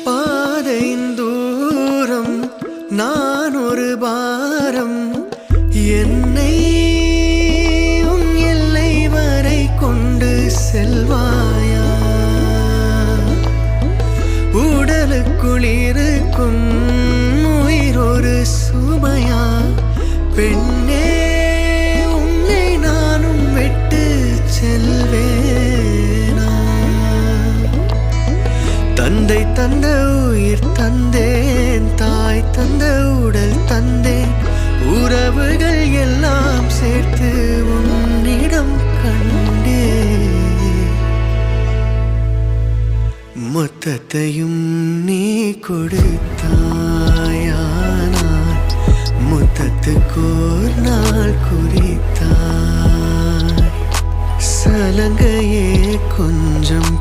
பாதையின் தூரம் நான் ஒரு பாரம் என்னை உன் எல்லை வரை கொண்டு செல்வாயா உடலுக்குள் இருக்கும் உயிர் ஒரு சுமையா பெண்ணே உன்னை நானும் விட்டு செல்வேனா தந்தை தந்த உயிர் தந்தேன் தாய் தந்த உடல் தந்தேன் உறவுகள் எல்லாம் சேர்த்து உன்னிடம் கண்டே மொத்தத்தையும் நீ கொடுத்தாயானால் மொத்தத்துக்கோர் நாள் குறித்தாய் சலங்கையே கொஞ்சம்